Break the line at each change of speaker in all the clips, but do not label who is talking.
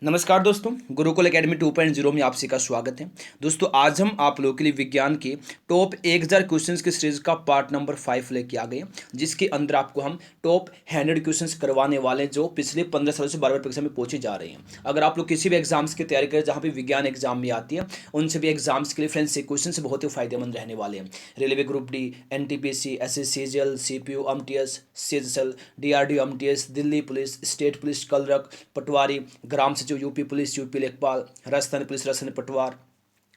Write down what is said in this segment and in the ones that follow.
नमस्कार दोस्तों, गुरुकुल एकेडमी 2.0 में आप सभी का स्वागत है। दोस्तों आज हम आप लोगों के लिए विज्ञान के टॉप 1000 क्वेश्चंस की सीरीज का पार्ट नंबर 5 लेके आ गए हैं, जिसके अंदर आपको हम टॉप 100 क्वेश्चंस करवाने वाले हैं जो पिछले 15 सालों से बार-बार परीक्षा में पूछे जा रहे हैं। अगर आप लोग किसी भी एग्जाम्स की तैयारी करें जहाँ पे विज्ञान एग्जाम में आती है, उनसे भी एग्जाम्स के लिए फ्रेंड्स ये क्वेश्चन बहुत ही फायदेमंद रहने वाले हैं। Railway group D, NTPC, SSC, CGL, CPU, MTS, CGL, DRDO, MTS, Delhi police, state police, clerk, patwari, ग्राम सचिव, यूपी पुलिस, यूपी लेखपाल, राजस्थान पुलिस, राजस्थान पटवार,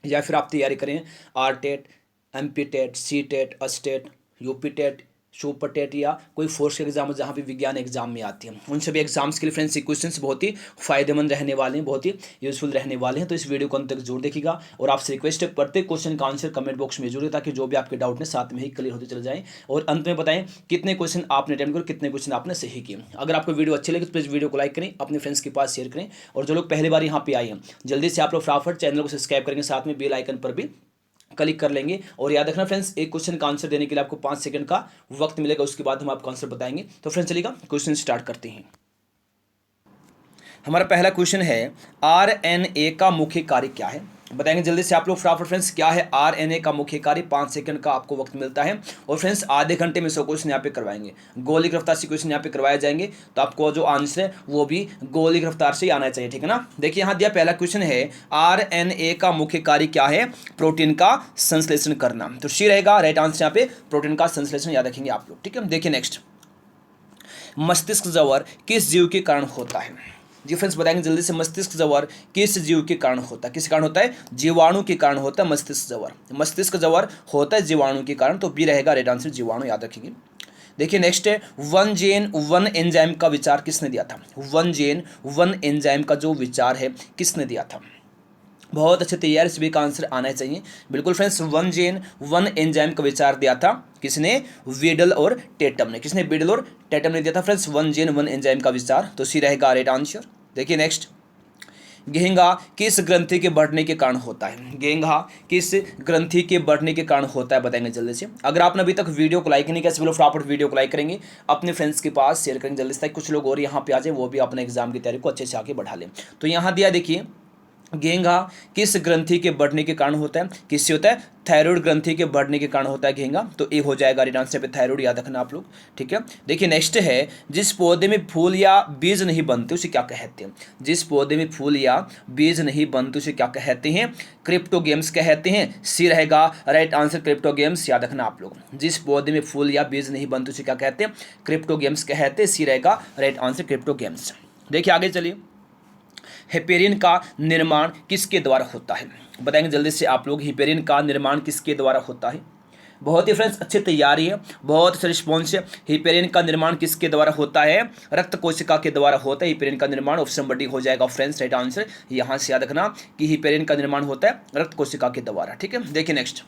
या फिर आप तैयारी करें RTET, MP टेट, CTET, अस्टेट, यूपी टेट, सुपर टेट या कोई फोर्स के एग्जाम जहाँ पे विज्ञान एग्जाम में आती है, उन सभी एग्जाम्स के लिए फ्रेंड्स ये क्वेश्चंस बहुत ही फायदेमंद रहने वाले हैं, बहुत ही यूजफुल रहने वाले हैं। तो इस वीडियो को अंत तक जरूर देखिएगा और आपसे रिक्वेस्ट है प्रत्येक क्वेश्चन का आंसर कमेंट बॉक्स में जरूर, ताकि जो भी आपके डाउट है साथ में ही क्लियर होते चले जाएं। और अंत में बताएं कितने क्वेश्चन आपने अटेम्प्ट किए, कितने क्वेश्चन आपने सही किए। अगर आपको वीडियो अच्छी लगे तो प्लीज़ वीडियो को लाइक करें, अपने फ्रेंड्स के पास शेयर करें, और जो लोग पहली बार यहाँ पे आए हैं जल्दी से आप लोग फटाफट चैनल को सब्सक्राइब करेंगे, साथ में बेल आइकन पर भी क्लिक कर लेंगे। और याद रखना फ्रेंड्स, एक क्वेश्चन का आंसर देने के लिए आपको 5 सेकंड का वक्त मिलेगा, उसके बाद हम आपको आंसर बताएंगे। तो फ्रेंड्स चलिएगा क्वेश्चन स्टार्ट करते हैं। हमारा पहला क्वेश्चन है RNA का मुख्य कार्य क्या है, बताएंगे जल्दी से आप लोग फटाफट फ्रेंड्स। क्या है RNA का मुख्य कार्य, 5 सेकंड का आपको वक्त मिलता है। और फ्रेंड्स आधे घंटे में 100 क्वेश्चन यहाँ पे करवाएंगे, गोलिक रफ्तार से क्वेश्चन यहाँ पे करवाए जाएंगे, तो आपको जो आंसर है वो भी गोलिक रफ्तार से ही आना चाहिए, ठीक है ना। देखिए यहाँ दिया पहला क्वेश्चन है RNA का मुख्य कार्य क्या है, प्रोटीन का संश्लेषण करना। तो सी रहेगा राइट आंसर यहाँ पे, प्रोटीन का संश्लेषण, याद रखेंगे आप लोग, ठीक है। देखिए नेक्स्ट, मस्तिष्क ज्वर किस जीव के कारण होता है। जी फ्रेंड्स बताएंगे जल्दी से, मस्तिष्क ज्वर किस जीव के कारण होता है, किस कारण होता है, जीवाणु के कारण होता है मस्तिष्क ज्वर। मस्तिष्क ज्वर होता है जीवाणु के कारण, तो बी रहेगा राइट आंसर, जीवाणु, याद रखेंगे। देखिए नेक्स्ट है, वन जेन वन एंजाइम का विचार किसने दिया था। वन जेन वन एंजाइम का जो विचार है किसने दिया था। बहुत अच्छे तैयार, सभी का आंसर आना चाहिए बिल्कुल friends. One gen one enzyme का विचार दिया था किसने, वेडल और टेटम ने। किसने, वेडल और टेटम ने दिया था friends one gen one enzyme का विचार, तो सी रहेगा राइट आंसर। देखिए नेक्स्ट, घेंघा किस ग्रंथि के बढ़ने के कारण होता है। घेंघा किस ग्रंथि के बढ़ने के कारण होता है, बताएंगे जल्दी से। अगर आपने अभी तक वीडियो को लाइक नहीं किया, सभी लोग फटाफट वीडियो को लाइक करेंगे, अपने फ्रेंड्स के पास शेयर करेंगे जल्दी से, ताकि कुछ लोग और यहाँ पे आ जाए, वो भी अपने एग्जाम की तैयारी को अच्छे से आगे बढ़ा लें। तो यहाँ दिया देखिए, घेंघा किस ग्रंथि के बढ़ने के कारण होता है, किससे होता है, थायराइड ग्रंथि के बढ़ने के कारण होता है घेंघा, तो ए हो जाएगा राइट आंसर पे थायराइड, याद रखना आप लोग, ठीक है। देखिए नेक्स्ट है, जिस पौधे में फूल या बीज नहीं बनते उसे क्या कहते हैं। जिस पौधे में फूल या बीज नहीं बनते उसे क्या कहते हैं, क्रिप्टोगेम्स कहते हैं, सी रहेगा राइट आंसर, क्रिप्टोगेम्स, याद रखना आप लोग। जिस पौधे में फूल या बीज नहीं बनते उसे क्या कहते हैं, क्रिप्टोगेम्स कहते हैं, सी रहेगा राइट आंसर, क्रिप्टोगेम्स। देखिए आगे चलिए, हेपेरिन का निर्माण किसके द्वारा होता है, बताएंगे जल्दी से आप लोग, हेपेरिन का निर्माण किसके द्वारा होता है। बहुत ही फ्रेंड्स अच्छी तैयारी है, बहुत अच्छा रिस्पॉन्स है। हेपेरिन का निर्माण किसके द्वारा होता है, रक्त कोशिका के द्वारा होता है हेपेरिन का निर्माण, ऑप्शन नंबर डी हो जाएगा फ्रेंड्स राइट आंसर। यहाँ से याद रखना कि हेपेरिन का निर्माण होता है रक्त कोशिका के द्वारा, ठीक है। देखिए नेक्स्ट,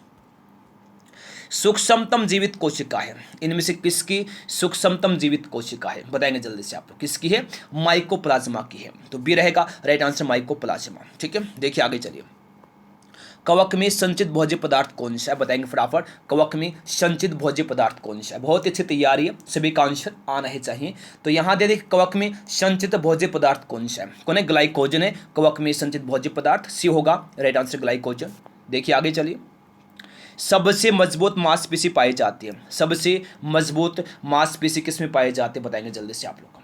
सूक्ष्मतम जीवित कोशिका है, इनमें से किसकी सूक्ष्मतम जीवित कोशिका है, बताएंगे जल्दी से आप लोग, किसकी है, माइकोप्लाज्मा की है, तो बी रहेगा राइट आंसर, माइकोप्लाज्मा, ठीक है। देखिए आगे चलिए, कवक में संचित भोज्य पदार्थ कौन सा है, बताएंगे फटाफट, कवक में संचित भोज्य पदार्थ कौन सा है। बहुत अच्छी तैयारी है, सभी का आंसर आना ही चाहिए। तो यहाँ दे देखिए, कवक में संचित भोज्य पदार्थ कौन सा है, कौन है, ग्लाइकोजन है कवक में संचित भोज्य पदार्थ, सी होगा राइट आंसर, ग्लाइकोजन। देखिए आगे चलिए, सबसे मजबूत मांसपेशी पाई जाती है, सबसे मजबूत मांसपेशी किस में पाई जाती है, बताएंगे जल्दी से आप लोग,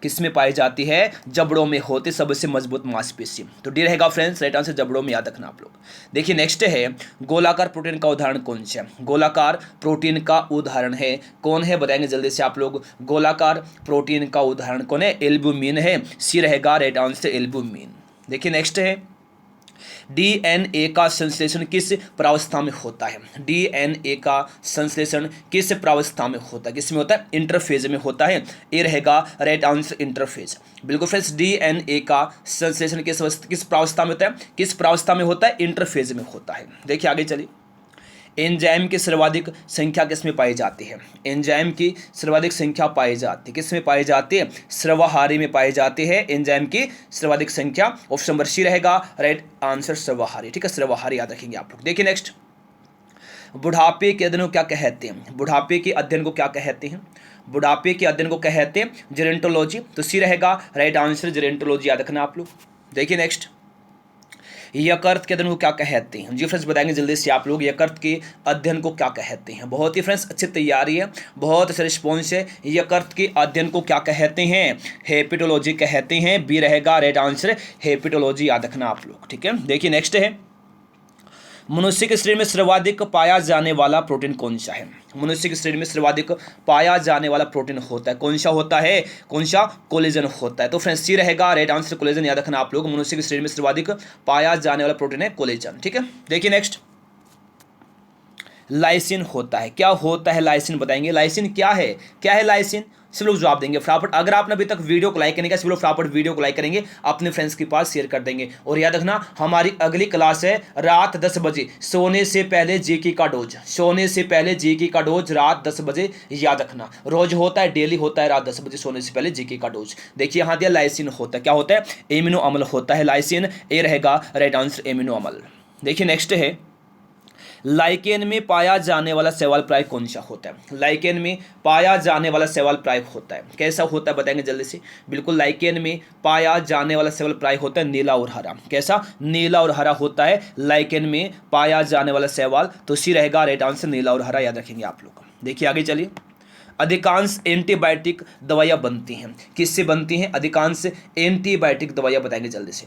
किस में पाई जाती है, जबड़ों में होते सबसे मजबूत मांसपेशी, तो डी रहेगा फ्रेंड्स राइट आंसर, जबड़ों में, याद रखना आप लोग। देखिए नेक्स्ट है, गोलाकार प्रोटीन का उदाहरण कौन सा है, गोलाकार प्रोटीन का उदाहरण है कौन है, बताएंगे जल्दी से आप लोग, गोलाकार प्रोटीन का उदाहरण कौन है, एल्ब्यूमिन है, सी रहेगा राइट आंसर, एल्ब्यूमिन। देखिए नेक्स्ट है, डीएनए का संश्लेषण किस प्रावस्था में होता है, डीएनए का संश्लेषण किस प्रावस्था में होता है, किसमें होता है, इंटरफेज में होता है, ये रहेगा राइट आंसर, इंटरफेज, बिल्कुल फ्रेंड्स। डीएनए का संश्लेषण किस प्रावस्था में होता है, किस प्रावस्था में होता है, इंटरफेज में होता है। देखिए आगे चलिए, एंजाइम की सर्वाधिक संख्या किस में पाई जाती है, एंजाइम की सर्वाधिक संख्या पाई जाती है, किस में पाई जाती है, सर्वाहारी में पाई जाती है एंजाइम की सर्वाधिक संख्या, ऑप्शन नंबर सी रहेगा राइट आंसर, सर्वाहारी, ठीक है, सर्वाहारी, याद रखेंगे आप लोग। देखिए नेक्स्ट, बुढ़ापे के अध्ययन को क्या कहते हैं, बुढ़ापे के अध्ययन को क्या कहते हैं, बुढ़ापे के अध्ययन को कहते हैं जेरेंटोलॉजी, तो सी रहेगा राइट आंसर, जेरेंटोलॉजी, याद रखना आप लोग। देखिए नेक्स्ट, यकृत के अध्ययन को क्या कहते हैं? जी फ्रेंड्स बताएंगे जल्दी से आप लोग, यकृत के अध्ययन को क्या कहते हैं। बहुत ही फ्रेंड्स अच्छी तैयारी है, बहुत अच्छा रिस्पॉन्स है। यकृत के अध्ययन को क्या कहते हैं? हेपेटोलॉजी कहते हैं। बी रहेगा राइट आंसर, हेपेटोलॉजी याद रखना आप लोग, ठीक है। देखिए नेक्स्ट है, मनुष्य के शरीर में सर्वाधिक पाया जाने वाला प्रोटीन कौन सा है? मनुष्य के शरीर में सर्वाधिक पाया जाने वाला प्रोटीन होता है, कौन सा होता है? कौन सा? कोलेजन होता है। तो फ्रेंड्स सी रहेगा राइट आंसर, कोलेजन याद रखना आप लोग। मनुष्य के शरीर में सर्वाधिक पाया जाने वाला प्रोटीन है कोलेजन, ठीक है। देखिए नेक्स्ट, लाइसिन होता है, क्या होता है लाइसिन? बताएंगे लाइसिन क्या है? क्या है लाइसिन? सब लोग जवाब देंगे फटाफट। अगर आपने अभी तक वीडियो को लाइक करने का, सब लोग फटाफट वीडियो को लाइक करेंगे, अपने फ्रेंड्स के पास शेयर कर देंगे। और याद रखना हमारी अगली क्लास है रात 10 बजे, सोने से पहले जीके का डोज, सोने से पहले जीके का डोज रात 10 बजे, याद रखना। रोज होता है, डेली होता है रात 10 बजे सोने से पहले जीके का डोज। देखिए यहाँ दिया लाइसिन होता है, क्या होता है? एमिनो अम्ल होता है लाइसिन, ए रहेगा राइट आंसर एमिनो अम्ल। देखिए नेक्स्ट है, लाइकेन में पाया जाने वाला शैवाल प्राय कौन सा होता है? लाइकेन में पाया जाने वाला शैवाल प्राय होता है, कैसा होता है बताएंगे जल्दी से। बिल्कुल लाइकेन में पाया जाने वाला शैवाल प्राय होता है नीला और हरा। कैसा? नीला और हरा होता है लाइकेन में पाया जाने वाला शैवाल। तो सी रहेगा राइट आंसर नीला और हरा, याद रखेंगे आप लोग। देखिए आगे चलिए, अधिकांश एंटीबायोटिक दवाइयाँ बनती हैं, किससे बनती हैं? अधिकांश एंटीबायोटिक दवाइयाँ बताएंगे जल्दी से।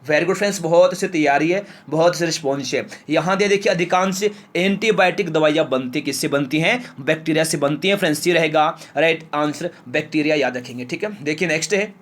वेरी गुड फ्रेंड्स, बहुत अच्छी तैयारी है, बहुत अच्छे रिस्पॉन्स है। यहाँ दे देखिए, अधिकांश एंटीबायोटिक दवाइयाँ बनती किससे बनती हैं? बैक्टीरिया से बनती हैं फ्रेंड्स, ये रहेगा राइट आंसर बैक्टीरिया, याद रखेंगे, ठीक है। देखिए नेक्स्ट है,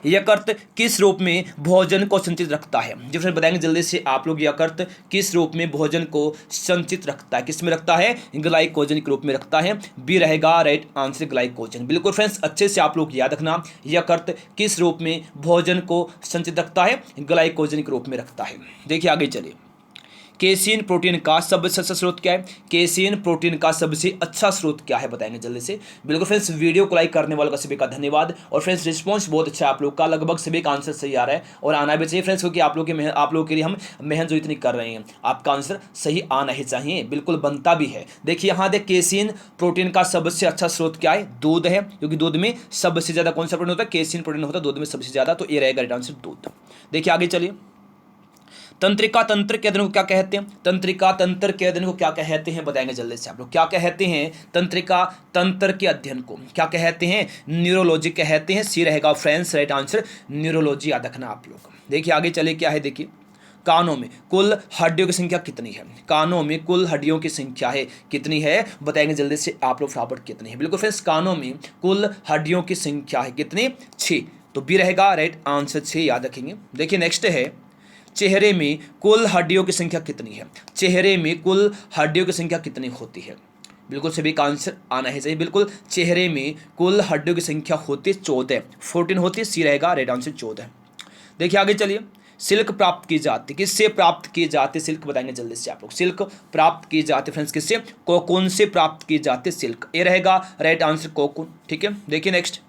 यकृत किस रूप में भोजन को संचित रखता है? जी फ्रेंड्स बताएंगे जल्दी से आप लोग, यकृत किस रूप में भोजन को संचित रखता है? किस में रखता है? ग्लाइकोजन के रूप में रखता है। बी रहेगा राइट आंसर ग्लाइकोजन। बिल्कुल फ्रेंड्स अच्छे से आप लोग याद रखना, यकृत किस रूप में भोजन को संचित रखता है? ग्लाइकोजन के रूप में रखता है। देखिए आगे चलिए, केसीन प्रोटीन का सबसे अच्छा स्रोत क्या है? केसीन प्रोटीन का सबसे अच्छा स्रोत क्या है बताएंगे जल्दी से। बिल्कुल फ्रेंड्स वीडियो को लाइक करने वालों का सभी का धन्यवाद। और फ्रेंड्स रिस्पांस बहुत अच्छा है आप लोग का, लगभग सभी का आंसर सही आ रहा है और आना भी चाहिए फ्रेंड्स, क्योंकि आप लोगों के लिए हम मेहनत जो इतनी कर रहे हैं, आपका आंसर सही आना ही चाहिए, बिल्कुल बनता भी है। देखिए यहाँ देख, केसीन प्रोटीन का सबसे अच्छा स्रोत क्या है? दूध है, क्योंकि दूध में सबसे ज़्यादा कौन सा प्रोटीन होता है? केसीन प्रोटीन होता है दूध में सबसे ज़्यादा, तो ये रहेगा राइट आंसर दूध। देखिए आगे चलिए, तंत्रिका तंत्र के अध्ययन को क्या कहते हैं? तंत्रिका तंत्र के अध्ययन को क्या कहते हैं बताएंगे जल्दी से आप लोग, क्या कहते हैं? तंत्रिका तंत्र के अध्ययन को क्या कहते हैं? न्यूरोलॉजी कहते हैं। सी रहेगा फ्रेंड्स राइट आंसर न्यूरोलॉजी, याद रखना आप लोग। देखिए आगे चले, क्या है देखिए, कानों में कुल हड्डियों की संख्या कितनी है? कानों में कुल हड्डियों की संख्या है कितनी है बताएंगे जल्दी से आप लोग फटाफट, कितनी है? बिल्कुल फ्रेंड्स कानों में कुल हड्डियों की संख्या है कितनी? 6। तो बी रहेगा राइट आंसर 6, याद रखेंगे। देखिए नेक्स्ट है, चेहरे में कुल हड्डियों की संख्या कितनी है? चेहरे में कुल हड्डियों की संख्या कितनी होती है? बिल्कुल सभी का आंसर आना ही चाहिए। बिल्कुल चेहरे में कुल हड्डियों की संख्या होती है 14, 14 होती है। सी रहेगा राइट आंसर 14। देखिए आगे चलिए, सिल्क प्राप्त की जाती, किससे प्राप्त की जाती सिल्क बताएंगे जल्दी से आप लोग। सिल्क प्राप्त की जाती फ्रेंड्स किससे? कोकून से प्राप्त की जाती सिल्क, ये रहेगा राइट आंसर कोकून, ठीक है। देखिए नेक्स्ट,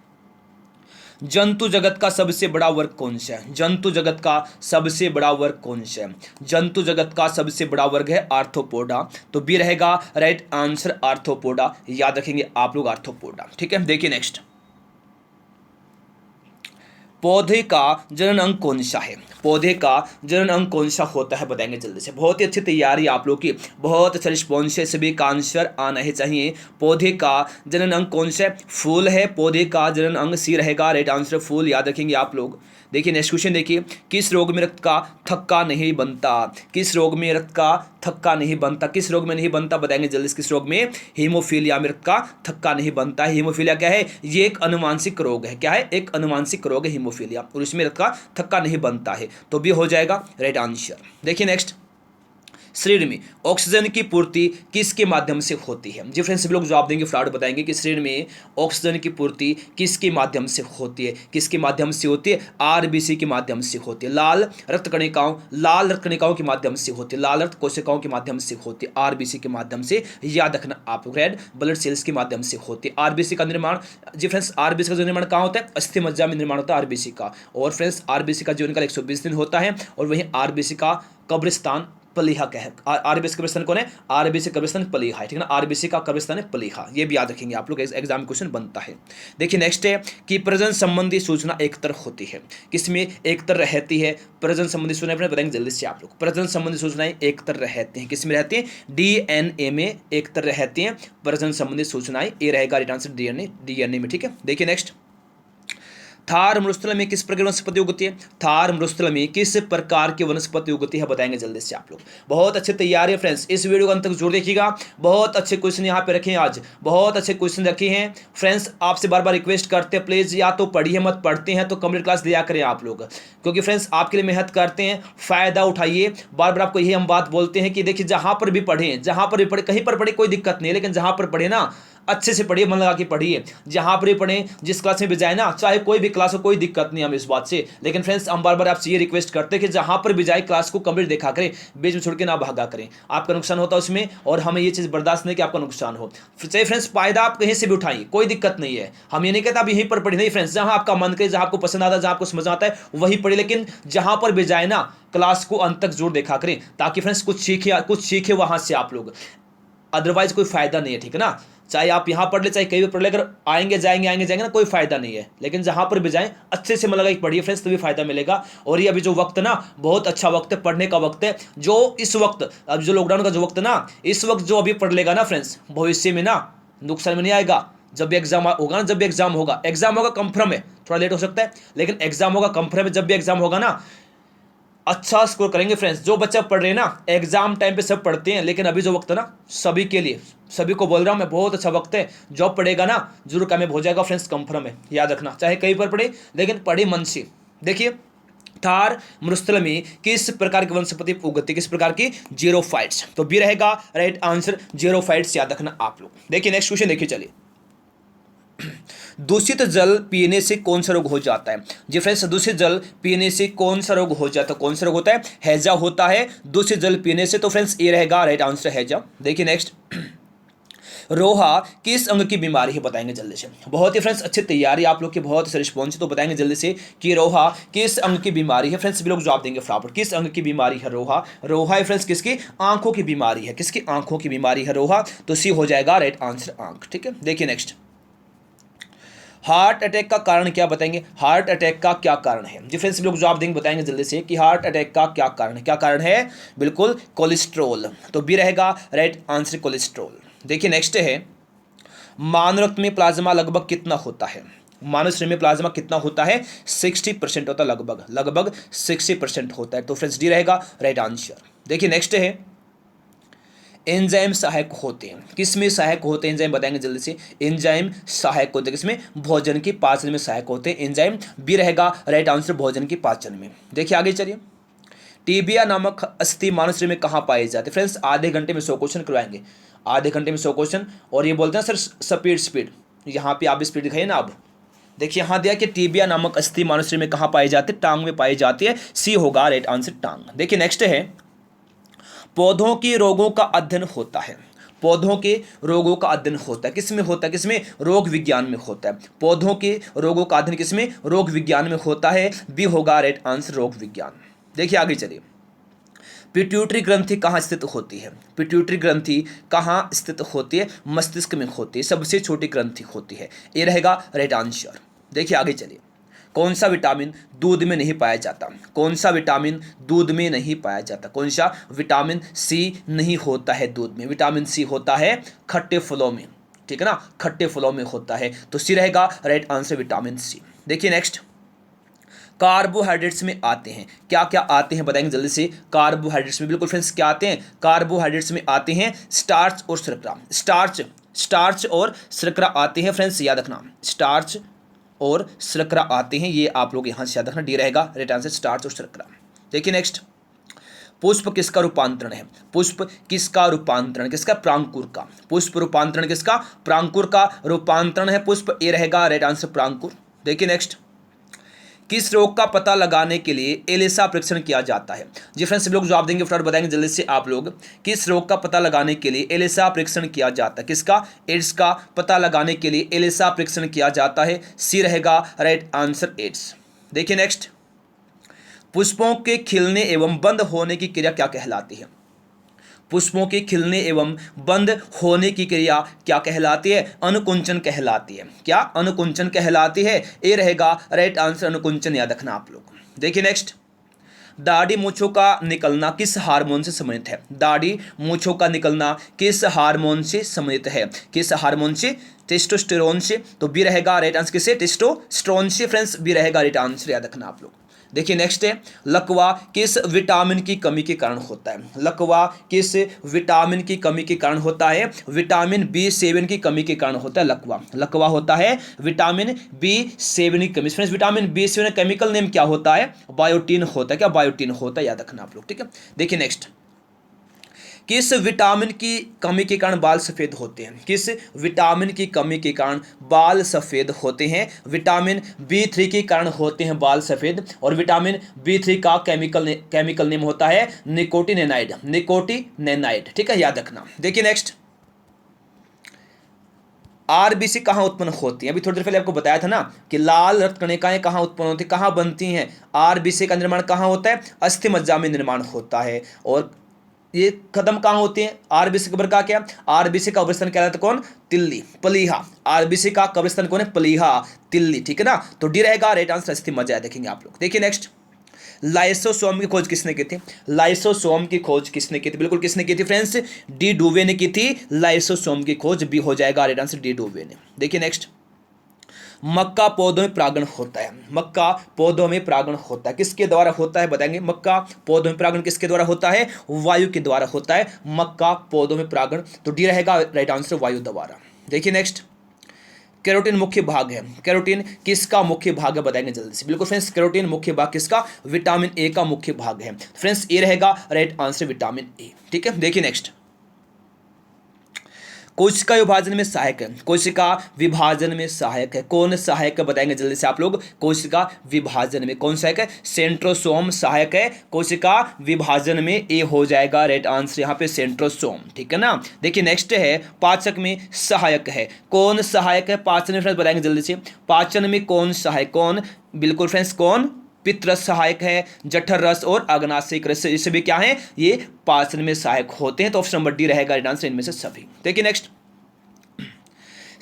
जंतु जगत का सबसे बड़ा वर्ग कौन सा है? जंतु जगत का सबसे बड़ा वर्ग कौन सा है? जंतु जगत का सबसे बड़ा वर्ग है आर्थ्रोपोडा। तो बी रहेगा राइट आंसर आर्थ्रोपोडा, याद रखेंगे आप लोग आर्थ्रोपोडा, ठीक है। देखिए नेक्स्ट, पौधे का जनन अंग कौन सा है? पौधे का जनन अंग कौन सा होता है बताएंगे जल्दी से। बहुत ही अच्छी तैयारी आप लोग की, बहुत अच्छा रिस्पॉन्स है, सभी का आंसर आना ही चाहिए। पौधे का जनन अंग कौन सा है? फूल है पौधे का जनन अंग, सी रहेगा राइट आंसर फूल, याद रखेंगे आप लोग। देखिए नेक्स्ट क्वेश्चन देखिए, किस रोग में रक्त का थक्का नहीं बनता? किस रोग में रक्त का थक्का नहीं बनता? किस रोग में नहीं बनता बताएंगे जल्दी से। किस रोग में? हीमोफीलिया में रक्त का थक्का नहीं बनता है। हीमोफीलिया क्या है? ये एक अनुवांशिक रोग है। क्या है? एक अनुवांशिक रोग है हीमोफीलिया, और इसमें रक्त का थक्का नहीं बनता है। तो भी हो जाएगा राइट आंसर। देखिए नेक्स्ट, शरीर में ऑक्सीजन की पूर्ति किसके माध्यम से होती है? जी फ्रेंड्स सभी लोग जवाब देंगे, फ्रॉड बताएंगे कि शरीर में ऑक्सीजन की पूर्ति किसके माध्यम से होती है? किसके माध्यम से होती है? आरबीसी के माध्यम से होती है। लाल रक्त कणिकाओं के माध्यम से होती है, लाल रक्त कोशिकाओं के माध्यम से होती है, आरबीसी के माध्यम से, याद रखना आप। रेड ब्लड सेल्स के माध्यम से होती है आरबीसी का निर्माण। जी फ्रेंड्स आरबीसी का जो निर्माण कहाँ होता है? अस्थि मज्जा में निर्माण होता है आरबीसी का। और फ्रेंड्स आरबीसी का जीवन काल 120 दिन होता है, और वहीं आरबीसी का कब्रिस्तान प्लीहा कह आरबीसी कब्रिस्तान कौन है? आरबीसी कब्रिस्तान प्लीहा है, ठीक है ना। आरबीसी का कब्रिस्तान है प्लीहा, ये भी याद रखेंगे आप लोग, एग्जाम क्वेश्चन बनता है। देखिए नेक्स्ट है कि प्रजनन संबंधी सूचना एकतर होती है, किसमें एकतर रहती है? प्रजनन संबंधी सूचना अपने बताएंगे जल्दी से आप लोग। प्रजनन संबंधी सूचनाएं एकतर रहती हैं, किसमें रहती हैं? डीएनए में एकतर रहती हैं प्रजनन संबंधी सूचनाएं, ये रहेगा राइट आंसर डीएनए में, ठीक है। देखिए नेक्स्ट, थार मरुस्थल में किस प्रकार की वनस्पति उगती है? थार मरुस्थल में किस प्रकार की वनस्पति उगती है बताएंगे जल्दी से आप लोग। बहुत अच्छे तैयार है फ्रेंड्स, इस वीडियो को अंत तक जरूर देखिएगा। बहुत अच्छे क्वेश्चन यहाँ पे रखे हैं, आज बहुत अच्छे क्वेश्चन रखे हैं फ्रेंड्स। आपसे बार बार रिक्वेस्ट करते हैं प्लीज या तो पढ़िए मत, पढ़ते हैं तो कंप्लीट क्लास दिया करें आप लोग, क्योंकि फ्रेंड्स आपके लिए मेहनत करते हैं, फायदा उठाइए। बार बार आपको यही हम बात बोलते हैं कि देखिए जहां पर भी पढ़ें, जहां पर भी पढ़े, कहीं पर पढ़े कोई दिक्कत नहीं है, लेकिन जहां पर पढ़े ना अच्छे से पढ़िए, मन लगा के पढ़िए। जहां पर भी पढ़ें, जिस क्लास में भी जाए ना, चाहे कोई भी क्लास हो, कोई दिक्कत नहीं हम इस बात से, लेकिन फ्रेंड्स हम बार बार आपसे ये रिक्वेस्ट करते हैं कि जहां पर भी जाए क्लास को कंप्लीट देखा करें, बीच में छोड़ के ना भागा करें, आपका नुकसान होता है उसमें, और हमें ये चीज़ बर्दाश्त नहीं कि आपका नुकसान हो। चाहे फ्रेंड्स फायदा आप कहीं से भी उठाइए, कोई दिक्कत नहीं है, हम ये नहीं कहते आप यहीं पर पढ़े, नहीं फ्रेंड्स, जहां आपका मन करे, जहां आपको पसंद आता है, जहां आपको समझ आता है वही पढ़े, लेकिन जहां पर भी जाए ना क्लास को अंत तक जरूर देखा करें, ताकि फ्रेंड्स कुछ सीखे वहां से आप लोग, अदरवाइज कोई फायदा नहीं है, ठीक है ना। चाहे आप यहाँ पढ़ ले, चाहे कहीं भी पढ़ ले, अगर आएंगे जाएंगे ना, कोई फायदा नहीं है, लेकिन जहां पर भी जाएं अच्छे से मन लगा पढ़िए फ्रेंड्स, तभी फायदा मिलेगा। और ये अभी जो वक्त ना बहुत अच्छा वक्त है, पढ़ने का वक्त है, जो इस वक्त अब जो लॉकडाउन का जो वक्त ना, इस वक्त जो अभी पढ़ लेगा ना फ्रेंड्स, भविष्य में ना नुकसान में नहीं आएगा। जब भी एग्जाम होगा ना, जब भी एग्जाम होगा कंफर्म है, थोड़ा लेट हो सकता है, लेकिन एग्जाम होगा कंफर्म है। जब भी एग्जाम होगा ना अच्छा स्कोर करेंगे फ्रेंड्स। जो बच्चा पढ़ रहे हैं ना, एग्जाम टाइम पे सब पढ़ते हैं, लेकिन अभी जो वक्त है ना सभी के लिए, सभी को बोल रहा हूँ मैं, बहुत अच्छा वक्त है। जो पढ़ेगा ना जरूर कामयाब हो जाएगा फ्रेंड्स, कंफर्म है, याद रखना, चाहे कहीं पर पढ़े लेकिन पढ़े मन से। देखिए थार मरुस्थल में किस प्रकार की वनस्पति उगती, किस प्रकार की? जीरोफाइट्स, तो बी रहेगा राइट आंसर जीरोफाइट्स, याद रखना आप लोग। देखिए नेक्स्ट क्वेश्चन देखिए, चलिए, दूषित जल पीने से कौन सा रोग हो जाता है? जी फ्रेंड्स, दूषित जल पीने से कौन सा रोग हो जाता है? कौन सा रोग होता है? हैजा होता है दूषित जल पीने से, तो फ्रेंड्स ये रहेगा राइट आंसर हैजा। देखिए नेक्स्ट, रोहा किस अंग की बीमारी है बताएंगे जल्दी से। बहुत ही फ्रेंड्स अच्छी तैयारी आप लोग की, बहुत से रिस्पॉन्स है, तो बताएंगे जल्दी से कि रोहा किस अंग की बीमारी है। फ्रेंड्स भी लोग जवाब देंगे फटाफट, किस अंग की बीमारी है रोहा? रोहा है फ्रेंड्स किसकी? आंखों की बीमारी है, किसकी? आंखों की बीमारी है रोहा, तो सी हो जाएगा राइट आंसर आंख, ठीक है। देखिए नेक्स्ट, हार्ट अटैक का कारण क्या बताएंगे? हार्ट अटैक का क्या कारण है? जी फ्रेंड्स लोग जवाब देंगे, बताएंगे जल्दी से कि हार्ट अटैक का क्या कारण है? क्या कारण है? बिल्कुल कोलेस्ट्रॉल, तो बी रहेगा राइट आंसर कोलेस्ट्रॉल। देखिए नेक्स्ट है, मानव रक्त में प्लाज्मा लगभग कितना होता है? मानव शरीर में प्लाज्मा कितना होता है? 60% होता है, लगभग 60% होता है, तो फ्रेंड्स डी रहेगा राइट आंसर। देखिए नेक्स्ट है, एंजाइम सहायक होते हैं, किसमें सहायक होते हैं एंजाइम बताएंगे जल्दी से। एंजाइम सहायक होते हैं किसमें? भोजन की पाचन में सहायक होते हैं एंजाइम, बी रहेगा राइट आंसर भोजन की पाचन में। देखिए आगे चलिए, टीबिया नामक अस्थि मानव शरीर में कहाँ पाए जाते हैं? फ्रेंड्स आधे घंटे में 100 क्वेश्चन करवाएंगे, आधे घंटे में 100 क्वेश्चन, और ये बोलते हैं सर स्पीड, यहाँ पे आप भी स्पीड दिखाइए ना। अब देखिए यहाँ दिया कि टीबिया नामक अस्थि मानव शरीर में कहाँ पाई जाती है? टांग में पाई जाती है, सी होगा राइट आंसर टांग। देखिए नेक्स्ट है, पौधों के रोगों का अध्ययन होता है, पौधों के रोगों का अध्ययन होता है, किसमें होता है? किसमें? रोग विज्ञान में होता है। पौधों के रोगों का अध्ययन किसमें? रोग विज्ञान में होता है, बी होगा राइट आंसर रोग विज्ञान। देखिए आगे चलिए, पिट्यूटरी ग्रंथि कहाँ स्थित होती है? पिट्यूटरी ग्रंथि कहाँ स्थित होती है? मस्तिष्क में होती है, सबसे छोटी ग्रंथि होती है, ये रहेगा राइट आंसर। देखिए आगे चलिए, कौन सा विटामिन दूध में नहीं पाया जाता? कौन सा विटामिन दूध में नहीं पाया जाता? कौन सा? विटामिन सी नहीं होता है दूध में, विटामिन सी होता है खट्टे फलों में, ठीक है ना, खट्टे फलों में होता है, तो सी रहेगा राइट आंसर विटामिन सी। देखिए नेक्स्ट, कार्बोहाइड्रेट्स में आते हैं, क्या क्या आते हैं बताएंगे जल्दी से। कार्बोहाइड्रेट्स में बिल्कुल फ्रेंड्स क्या आते हैं? कार्बोहाइड्रेट्स में आते हैं स्टार्च और शर्करा, स्टार्च और शर्करा आते हैं फ्रेंड्स, याद रखना, स्टार्च और शर्करा आते हैं, ये आप लोग यहाँ से याद रखना, डी रहेगा राइट आंसर स्टार्च और शर्करा। देखिए नेक्स्ट, पुष्प किसका रूपांतरण है? पुष्प किसका रूपांतरण, किसका? प्रांकुर का। पुष्प रूपांतरण किसका? प्रांकुर का रूपांतरण है पुष्प, ये रहेगा राइट आंसर प्रांकुर। देखिए नेक्स्ट, किस रोग का पता लगाने के लिए एलिसा परीक्षण किया जाता है? जी फ्रेंड्स लोग जवाब देंगे, फटाफट बताएंगे जल्दी से आप लोग, किस रोग का पता लगाने के लिए एलिसा परीक्षण किया जाता है? किसका? एड्स का पता लगाने के लिए एलिसा परीक्षण किया जाता है, सी रहेगा राइट आंसर एड्स। देखिए नेक्स्ट, पुष्पों के खिलने एवं बंद होने की क्रिया क्या कहलाती है? पुष्पों के खिलने एवं बंद होने की क्रिया क्या कहलाती है? अनुकुंचन कहलाती है। क्या? अनुकुंचन कहलाती है। ए रहेगा राइट आंसर, अनुकुंचन याद रखना आप लोग। देखिए नेक्स्ट, दाढ़ी मूंछों का निकलना किस हार्मोन से संबंधित है? दाढ़ी मूंछों का निकलना किस हार्मोन से संबंधित है? किस हार्मोन से? टेस्टोस्टेरोन से। तो बी रहेगा राइट आंसर किसे? टेस्टोस्टेरोन से फ्रेंड्स, बी रहेगा राइट आंसर, याद रखना आप लोग। देखिए नेक्स्ट है, लकवा किस विटामिन की कमी के कारण होता है? लकवा किस विटामिन की कमी के कारण होता है? विटामिन B7 की कमी के कारण होता है लकवा। लकवा होता है विटामिन B7 की कमी। फ्रेंड्स विटामिन B7 का केमिकल नेम क्या होता है? बायोटीन होता है। क्या? बायोटीन होता है, याद रखना आप लोग, ठीक है। देखिए नेक्स्ट, किस विटामिन की कमी के कारण बाल सफ़ेद होते हैं? किस विटामिन की कमी के कारण बाल सफ़ेद होते हैं? विटामिन B3 के कारण होते हैं बाल सफ़ेद, और विटामिन B3 का केमिकल नेम होता है निकोटिनेनाइड। निकोटिनेनाइड, ठीक है, याद रखना। देखिए नेक्स्ट, आरबीसी कहाँ उत्पन्न होती है? अभी थोड़ी देर पहले आपको बताया था ना कि लाल रक्त कणिकाएं कहाँ उत्पन्न होती है, कहाँ बनती हैं? आरबीसी का निर्माण कहाँ होता है? अस्थि मज्जा में निर्माण होता है। और ये खत्म कहाँ होती है? आरबीसी कब्र का क्या? आरबीसी का कब्रिस्तान कहलाता है कौन? तिल्ली, प्लीहा। आरबीसी का कब्रिस्तान कौन है? प्लीहा, तिल्ली, ठीक है ना। तो डी रहेगा राइट आंसर, अस्थि मज्जा, देखेंगे आप लोग। देखिए नेक्स्ट, लाइसोसोम की खोज किसने की थी? लाइसोसोम की खोज किसने की थी? बिल्कुल किसने की थी फ्रेंड्स? डी डुवे ने की थी लाइसोसोम की खोज, बी हो जाएगा राइट आंसर, डी डुवे ने। देखिए नेक्स्ट, मक्का पौधों में परागण होता है। मक्का पौधों में परागण होता है, किसके द्वारा होता है बताएंगे? मक्का पौधों में परागण किसके द्वारा होता है? वायु के द्वारा होता है मक्का पौधों में परागण, तो डी रहेगा राइट आंसर, वायु द्वारा। देखिए नेक्स्ट, कैरोटीन मुख्य भाग है। कैरोटीन किसका मुख्य भाग है बताएंगे जल्दी से? बिल्कुल फ्रेंड्स, कैरोटीन मुख्य भाग किसका? विटामिन ए का मुख्य भाग है। फ्रेंड्स ए रहेगा राइट आंसर, विटामिन ए, ठीक है। देखिए नेक्स्ट, कोशिका विभाजन में सहायक है। कोशिका विभाजन में सहायक है, कौन सहायक है बताएंगे जल्दी से आप लोग? कोशिका विभाजन में कौन सहायक है? सेंट्रोसोम सहायक है कोशिका विभाजन में, ए हो जाएगा राइट आंसर यहाँ पे, सेंट्रोसोम, ठीक है ना। देखिए नेक्स्ट है, पाचक में सहायक है, कौन सहायक है पाचन में फ्रेंड्स बताएंगे जल्दी से? पाचन में कौन सहायक? कौन? बिल्कुल फ्रेंड्स, कौन? पित्तरस सहायक है, जठर रस और अग्नाशयिक रस, इसे भी क्या है? ये पाचन में सहायक होते हैं। तो ऑप्शन नंबर डी रहेगा राइट आंसर इनमें से सभी। देखिए नेक्स्ट,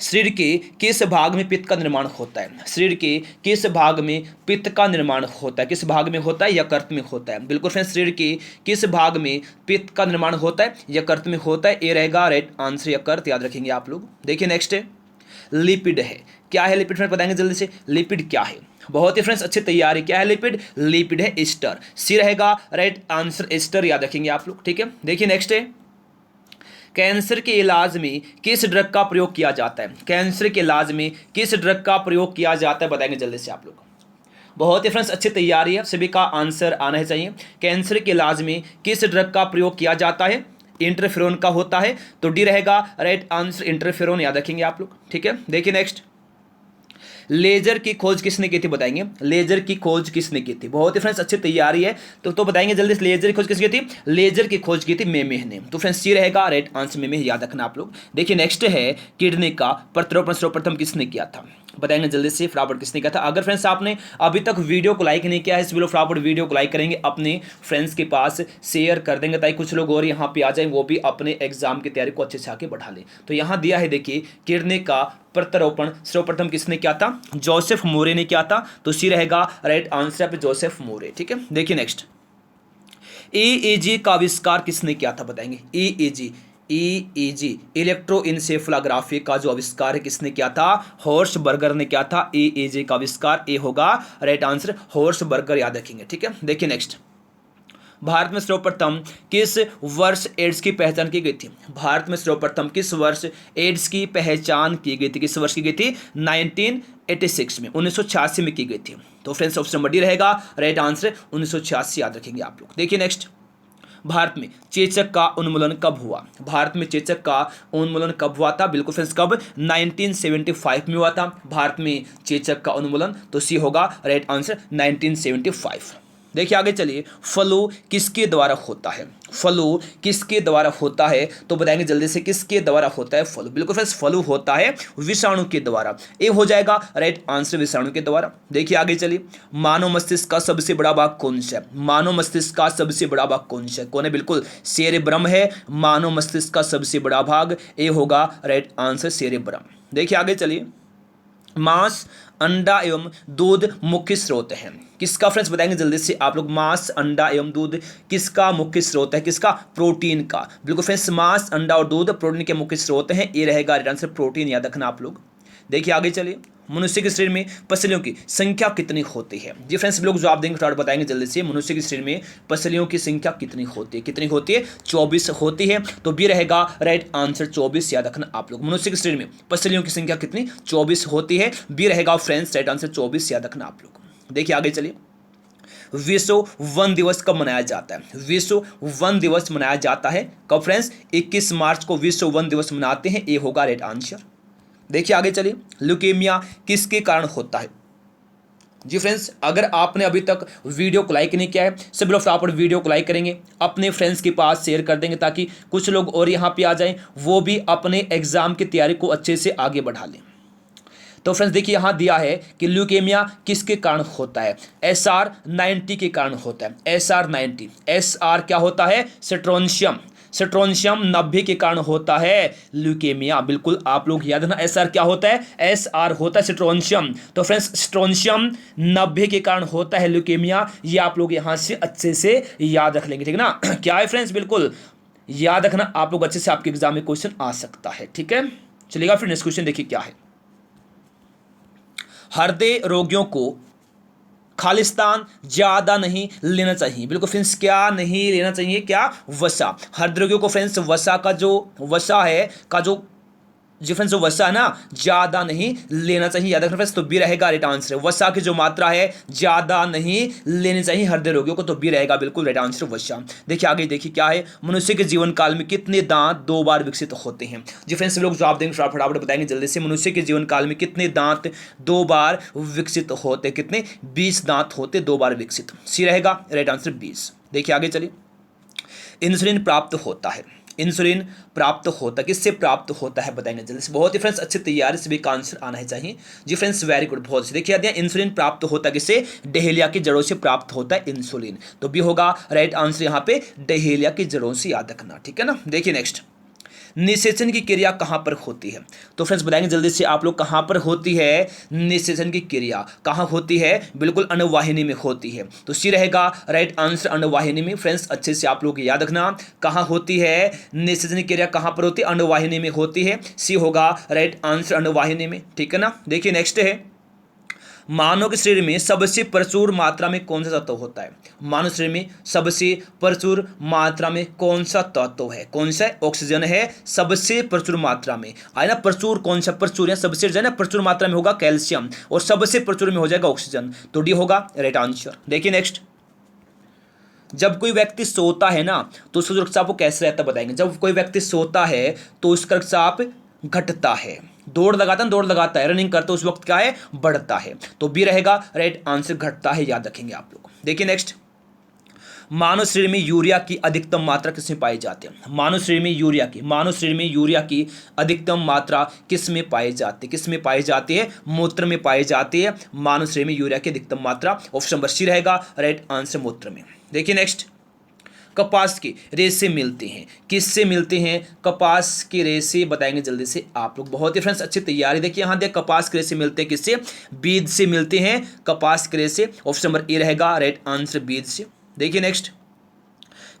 शरीर के किस भाग में पित्त का निर्माण होता है? शरीर के किस भाग में पित्त का निर्माण होता है? किस भाग में होता है? यकृत में होता है। बिल्कुल फ्रेंड्स, शरीर के किस भाग में पित्त का निर्माण होता है? यकृत में होता है, ए रहेगा राइट आंसर, यकृत, याद रखेंगे आप लोग। देखिए नेक्स्ट है, लिपिड है। क्या है लिपिड फ्रेंड्स बताएंगे जल्दी से? लिपिड क्या है? बहुत ही फ्रेंड्स अच्छी तैयारी। क्या है लिपिड? लिपिड है एस्टर, सी रहेगा राइट आंसर, एस्टर, याद रखेंगे आप लोग, ठीक है। देखिए नेक्स्ट है, कैंसर के इलाज में किस ड्रग का प्रयोग किया जाता है? कैंसर के इलाज में किस ड्रग का प्रयोग किया जाता है बताएंगे जल्दी से आप लोग? बहुत ही फ्रेंड्स अच्छी तैयारी है, सभी का आंसर आना ही चाहिए। कैंसर के इलाज में किस ड्रग का प्रयोग किया जाता है? इंटरफेरोन का होता है, तो डी रहेगा राइट आंसर, इंटरफेरोन, याद रखेंगे आप लोग, ठीक है। देखिए नेक्स्ट, लेजर की खोज किसने की थी बताएंगे? लेजर की खोज किसने की थी? बहुत ही फ्रेंड्स अच्छी तैयारी है, तो बताएंगे जल्दी से, लेजर की खोज किसने की थी? लेजर की खोज की थी मेमेह ने, तो फ्रेंड्स सी रहेगा राइट आंसर, मेमेह, याद रखना आप लोग। देखिए नेक्स्ट है, किडनी का प्रत्यारोपण सर्वप्रथम किसने किया था? बताएंगे जल्दी से, फटाफट किसने किया था? अगर फ्रेंड्स आपने अभी तक वीडियो को लाइक नहीं किया है, इस वीडियो फटाफट वीडियो को लाइक करेंगे, अपने फ्रेंड्स के पास शेयर कर देंगे, ताकि कुछ लोग और यहाँ पे आ जाएं, वो भी अपने एग्जाम की तैयारी को अच्छे से आगे बढ़ा लें। तो यहाँ दिया है, देखिए, किडनी का प्रत्यारोपण सर्वप्रथम किसने किया था? जोसेफ मोरे ने किया था, तो सी रहेगा राइट आंसर पे, जोसेफ मोरे, ठीक है। देखिए नेक्स्ट, ईईजी का आविष्कार किसने किया था बताएंगे? ईईजी, ईईजी इलेक्ट्रोइंसेफेलोग्राफी का जो आविष्कार है किसने किया था? हॉर्स बर्गर ने किया था ईईजी का आविष्कार, ए होगा राइट आंसर, हॉर्स बर्गर, याद रखेंगे, ठीक है। देखिए नेक्स्ट, भारत में सर्वप्रथम किस वर्ष एड्स की पहचान की गई थी? भारत में सर्वप्रथम किस वर्ष एड्स की पहचान की गई थी? किस वर्ष की गई थी? 1986 में, 1986 में की गई थी। तो फ्रेंड्स ऑप्शन नंबर डी रहेगा राइट आंसर, 1986, याद रखेंगे आप लोग। देखिए नेक्स्ट, भारत में चेचक का उन्मूलन कब हुआ? भारत में चेचक का उन्मूलन कब हुआ था? बिल्कुल फ्रेंड्स, कब? 1975 में हुआ था भारत में चेचक का उन्मूलन, तो सी होगा राइट आंसर, 1975। देखिए आगे चलिए, फ्लू किसके द्वारा होता है, फ्लू किसके द्वारा होता है, तो बताएंगे जल्दी से किसके द्वारा होता है फ्लू। बिल्कुल फ्रेंड्स, फ्लू होता है विषाणु के द्वारा। ए हो जाएगा राइट आंसर, विषाणु के द्वारा। देखिए आगे चलिए, मानव मस्तिष्क का सबसे बड़ा भाग कौन सा है, मानव मस्तिष्क का सबसे बड़ा भाग कौन सा है, कौन है, बिल्कुल सेरेब्रम है मानव मस्तिष्क का सबसे बड़ा भाग। ए होगा राइट आंसर सेरेब्रम। देखिए आगे चलिए, मांस, अंडा एवं दूध मुख्य स्रोत है किसका, फ्रेंड्स बताएंगे जल्दी से आप लोग। मांस, अंडा एवं दूध किसका मुख्य स्रोत है, किसका, प्रोटीन का। बिल्कुल फ्रेंड्स, मांस, अंडा और दूध प्रोटीन के मुख्य स्रोत हैं। ये रहेगा राइट आंसर प्रोटीन, याद रखना आप लोग। देखिए आगे चलिए, मनुष्य के शरीर में पसलियों की संख्या कितनी होती है। जी फ्रेंड्स, लोग जवाब देंगे, फटाफट बताएंगे जल्दी से। मनुष्य के शरीर में पसलियों की संख्या कितनी होती है, कितनी होती है, 24 होती है। तो बी रहेगा राइट आंसर 24, याद रखना आप लोग। मनुष्य के शरीर में पसलियों की संख्या कितनी, 24 होती है। बी रहेगा फ्रेंड्स राइट आंसर 24, याद रखना आप लोग। देखिए आगे चलिए, विश्व वन दिवस कब मनाया जाता है, विश्व वन दिवस मनाया जाता है कब फ्रेंड्स, 21 मार्च को विश्व वन दिवस मनाते हैं। ये होगा राइट आंसर। देखिए आगे चलिए, ल्यूकेमिया किसके कारण होता है। जी फ्रेंड्स, अगर आपने अभी तक वीडियो को लाइक नहीं किया है, सभी लोग फटाफट वीडियो को लाइक करेंगे, अपने फ्रेंड्स के पास शेयर कर देंगे, ताकि कुछ लोग और यहाँ पे आ जाएं, वो भी अपने एग्जाम की तैयारी को अच्छे से आगे बढ़ा लें। तो फ्रेंड्स देखिए, यहाँ दिया है कि ल्यूकेमिया किसके कारण होता है, SR90 के कारण होता है। SR90, SR क्या होता है, स्ट्रोंशियम, स्ट्रोंशियम 90 के कारण होता है ल्यूकेमिया। बिल्कुल आप लोग याद रखना, SR क्या होता है, SR होता है स्ट्रोंशियम। तो फ्रेंड्स स्ट्रोंशियम 90 के कारण होता है ल्यूकेमिया, ये आप लोग यहाँ से अच्छे से याद रख लेंगे, ठीक है ना। क्या है फ्रेंड्स, बिल्कुल याद रखना आप लोग अच्छे से, आपके एग्जाम में क्वेश्चन आ सकता है, ठीक है। चलिएगा फिर नेक्स्ट क्वेश्चन देखिए क्या है। हृदय रोगियों को खालिस्तान ज्यादा नहीं लेना चाहिए। बिल्कुल फ्रेंड्स, क्या नहीं लेना चाहिए, क्या, वसा। हृदय रोगियों को फ्रेंड्स वसा का जो वसा है का जो जी फ्रेंड्स जो वसा है ना, ज्यादा नहीं लेना चाहिए, याद रखना फ्रेंड्स। तो बी रहेगा राइट आंसर, वसा की जो मात्रा है ज्यादा नहीं लेनी चाहिए हृदय रोगियों को। तो बी रहेगा बिल्कुल राइट आंसर वसा। देखिए आगे देखिए क्या है, मनुष्य के जीवन काल में कितने दांत 2 बार विकसित होते हैं। जी फ्रेंड्स, लोग जवाब देंगे, फटाफट बताएंगे जल्दी से। मनुष्य के जीवन काल में कितने दांत 2 बार विकसित होते, कितने, 20 दांत होते 2 बार विकसित। सी रहेगा राइट आंसर 20। देखिए आगे चलिए, इंसुलिन प्राप्त होता है, इंसुलिन प्राप्त होता है, किससे प्राप्त होता है बताएंगे जल्दी से। बहुत ही फ्रेंड्स अच्छी तैयारी से भी का आंसर आना ही चाहिए। जी फ्रेंड्स वेरी गुड, बहुत अच्छी। देखिए इंसुलिन प्राप्त होता है किससे, डहेलिया की जड़ों से प्राप्त होता है इंसुलिन। तो भी होगा राइट आंसर यहाँ पे डहेलिया की जड़ों से, याद रखना, ठीक है ना। देखिए नेक्स्ट, निषेचन की क्रिया कहाँ पर होती है। तो फ्रेंड्स बताएंगे जल्दी से आप लोग, कहाँ पर होती है निषेचन की क्रिया, कहाँ होती है, बिल्कुल अनुवाहिनी में होती है। तो सी रहेगा राइट आंसर अनुवाहिनी में। फ्रेंड्स अच्छे से आप लोग याद रखना, कहाँ होती है निषेचन की क्रिया, कहाँ पर होती है, अनुवाहिनी में होती है। सी होगा राइट आंसर अनुवाहिनी में, ठीक है ना। देखिए नेक्स्ट है, मानव के शरीर में सबसे प्रचुर मात्रा में कौन सा तत्व होता है। मानव शरीर में सबसे प्रचुर मात्रा में कौन सा तत्व है, कौन सा, ऑक्सीजन है सबसे प्रचुर मात्रा में। आए ना प्रचुर, कौन सा प्रचुर है, सबसे जो है ना प्रचुर मात्रा में होगा कैल्शियम, और सबसे प्रचुर में हो जाएगा ऑक्सीजन। तो डी होगा राइट आंसर। देखिए नेक्स्ट, जब कोई व्यक्ति सोता है ना, तो उसका रक्तचाप वो कैसे रहता है बताएंगे। जब कोई व्यक्ति सोता है तो उसका रक्तचाप घटता है, दौड़ लगाता है, रनिंग करता है, उस वक्त क्या है, बढ़ता है। तो बी रहेगा राइट आंसर, घटता है, याद रखेंगे आप लोग। देखिए नेक्स्ट, मानव शरीर में यूरिया की अधिकतम मात्रा किसमें पाई जाती है। मानव शरीर में यूरिया की अधिकतम मात्रा किसमें पाई जाती है, किसमें पाई जाती है, मूत्र में पाई जाती है। मानव शरीर में यूरिया की अधिकतम मात्रा ऑप्शन नंबर सी रहेगा राइट आंसर, मूत्र में। देखिए नेक्स्ट, कपास के रेशे मिलते हैं, किससे मिलते हैं, कपास के रेशे बताएंगे जल्दी से आप लोग। बहुत ही फ्रेंड्स अच्छी तैयारी। देखिए यहाँ देख, कपास के रेशे मिलते हैं किससे, बीज से मिलते हैं कपास के रेशे। ऑप्शन नंबर ए रहेगा राइट आंसर, बीज से। देखिए नेक्स्ट,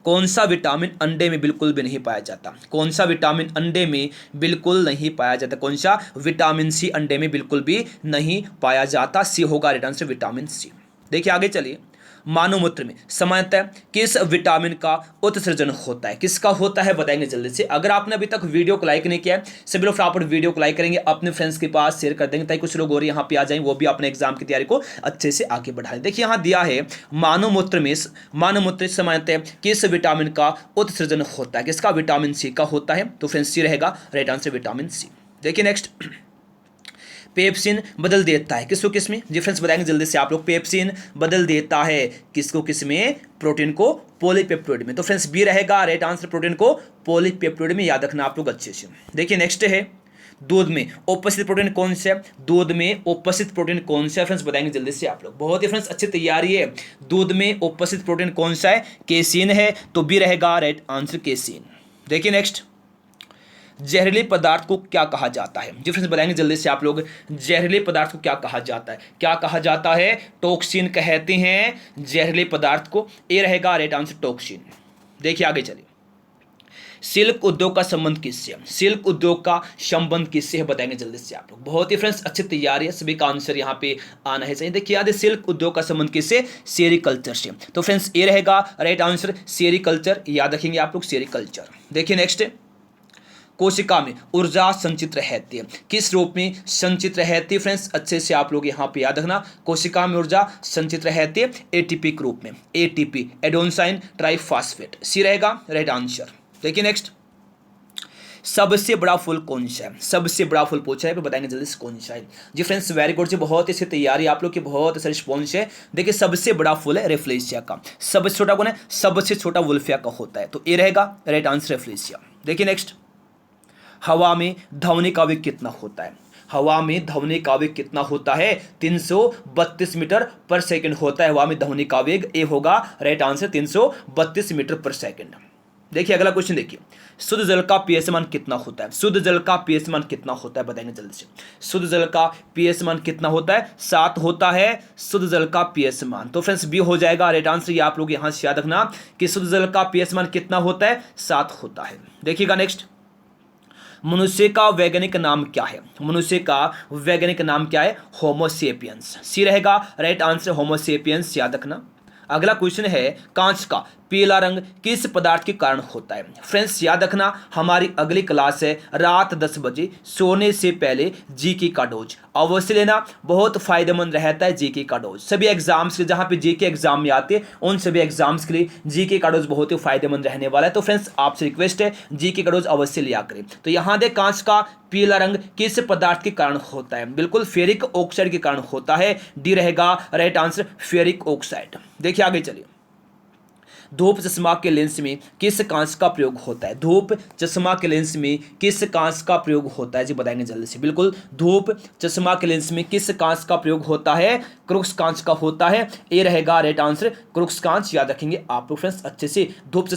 कौन सा विटामिन अंडे में बिल्कुल भी नहीं पाया जाता, कौन सा विटामिन अंडे में बिल्कुल नहीं पाया जाता, कौन सा, विटामिन सी अंडे में बिल्कुल भी नहीं पाया जाता। सी होगा राइट आंसर, विटामिन सी। देखिए आगे चलिए, मानव मूत्र में सामान्यतः किस विटामिन का उत्सर्जन होता है, किसका होता है बताएंगे जल्दी से। अगर आपने अभी तक वीडियो को लाइक नहीं किया है, सभी लोग फटाफट वीडियो को लाइक करेंगे, अपने फ्रेंड्स के पास शेयर कर देंगे, ताकि कुछ लोग और यहाँ पे आ जाएं, वो भी अपने एग्जाम की तैयारी को अच्छे से आगे बढ़ाएं। देखिए यहाँ दिया है, मानव मूत्र सामान्यतः किस विटामिन का उत्सर्जन होता है, किसका, विटामिन सी का होता है। तो फ्रेंड्स सी रहेगा राइट आंसर, विटामिन सी। देखिए नेक्स्ट, पेप्सिन बदल देता है किसको किस में? जी फ्रेंड्स बताएंगे जल्दी से आप लोग। पेप्सिन बदल देता है किसको किस में? प्रोटीन को पॉलीपेप्टाइड में। तो फ्रेंड्स बी रहेगा राइट आंसर, प्रोटीन को पॉलीपेप्टाइड में। याद रखना आप लोग अच्छे से। देखिए नेक्स्ट है, दूध में उपस्थित प्रोटीन कौन सा है? दूध में उपस्थित प्रोटीन कौन सा है फ्रेंड्स बताएंगे जल्दी से आप लोग। बहुत ही फ्रेंड्स अच्छी तैयारी है। दूध में उपस्थित प्रोटीन कौन सा है? केसीन है, तो बी रहेगा राइट आंसर केसीन। देखिए नेक्स्ट, जहरीले पदार्थ को क्या कहा जाता है? जी फ्रेंड्स बताएंगे जल्दी से आप लोग। जहरीले पदार्थ को क्या कहा जाता है? क्या कहा जाता है? टॉक्सिन कहते हैं जहरीले पदार्थ को। ए रहेगा राइट आंसर टॉक्सिन। देखिए आगे चलिए, सिल्क उद्योग का संबंध किससे है? सिल्क उद्योग का संबंध किससे है बताएंगे जल्दी से आप लोग। बहुत ही फ्रेंड्स अच्छी तैयारी है, सभी का आंसर यहाँ पे आना है चाहिए। देखिए याद है, सिल्क उद्योग का संबंध किससे? सेरिकल्चर से। तो फ्रेंड्स ए रहेगा राइट आंसर सेरिकल्चर, याद रखेंगे आप लोग सेरिकल्चर। देखिए नेक्स्ट, कोशिका में ऊर्जा संचित रहती है किस रूप में संचित रहती है? फ्रेंड्स अच्छे से आप लोग यहाँ पे याद रखना, कोशिका में ऊर्जा संचित रहती है एटीपी के रूप में। एटीपी एडोनसाइन ट्राइफॉस्फेट, सी रहेगा राइट आंसर। देखिए नेक्स्ट, सबसे बड़ा फूल कौन सा है? सबसे बड़ा फूल पूछा है, बताएंगे जल्दी से कौन सा है। जी फ्रेंड्स वेरी गुड जी, बहुत अच्छी तैयारी आप लोग की, बहुत अच्छा रिस्पॉन्स है। देखिए सबसे बड़ा फूल है रेफ्लेशिया का। सबसे छोटा कौन है? सबसे छोटा वुल्फिया का होता है, तो ए रहेगा राइट आंसर रेफ्लेशिया। देखिए नेक्स्ट, हवा में ध्वनिक आवेग कितना होता है? हवा में ध्वनिक आवेग कितना होता है? 332 मीटर पर सेकंड होता है हवा में ध्वनिक आवेग। ए होगा राइट आंसर 332 मीटर पर सेकंड। देखिए अगला क्वेश्चन देखिए, शुद्ध जल का पीएच मान कितना होता है? शुद्ध जल का पीएच मान कितना होता है बताएंगे जल्दी से। शुद्ध जल का पीएच मान कितना होता है? 7 होता है शुद्ध जल का पीएच मान। तो फ्रेंड्स बी हो जाएगा राइट आंसर। ये आप लोग यहां से याद रखना कि शुद्ध जल का पीएच मान कितना होता है? 7 होता है। देखिएगा नेक्स्ट, मनुष्य का वैज्ञानिक नाम क्या है? मनुष्य का वैज्ञानिक नाम क्या है? होमो सेपियंस, सी रहेगा राइट आंसर होमोसेपियंस, याद रखना। अगला क्वेश्चन है, कांच का पीला रंग किस पदार्थ के कारण होता है? फ्रेंड्स याद रखना, हमारी अगली क्लास है रात 10 बजे, सोने से पहले जीके का डोज अवश्य लेना, बहुत फायदेमंद रहता है जीके का डोज। सभी एग्जाम्स के जहां पे जीके एग्जाम में आते हैं उन सभी एग्जाम्स के लिए जीके का डोज बहुत ही फायदेमंद रहने वाला है। तो फ्रेंड्स आपसे रिक्वेस्ट है जीके का डोज अवश्य लिया करें। तो यहाँ दे, कांच का पीला रंग किस पदार्थ के कारण होता है? बिल्कुल फेरिक ऑक्साइड के कारण होता है, डी रहेगा राइट आंसर फेरिक ऑक्साइड। देखिए आगे चलिए, धूप चश्मा के लेंस में किस कांच का प्रयोग होता है? धूप चश्मा के लेंस में किस कांच का प्रयोग होता है जी बताएंगे जल्दी से। बिल्कुल धूप चश्मा के लेंस में किस कांच का प्रयोग होता है? क्रुक्स कांच का होता है। ए रहेगा राइट आंसर क्रुक्स कांच, याद रखेंगे आप लोग फ्रेंड्स अच्छे से। धूप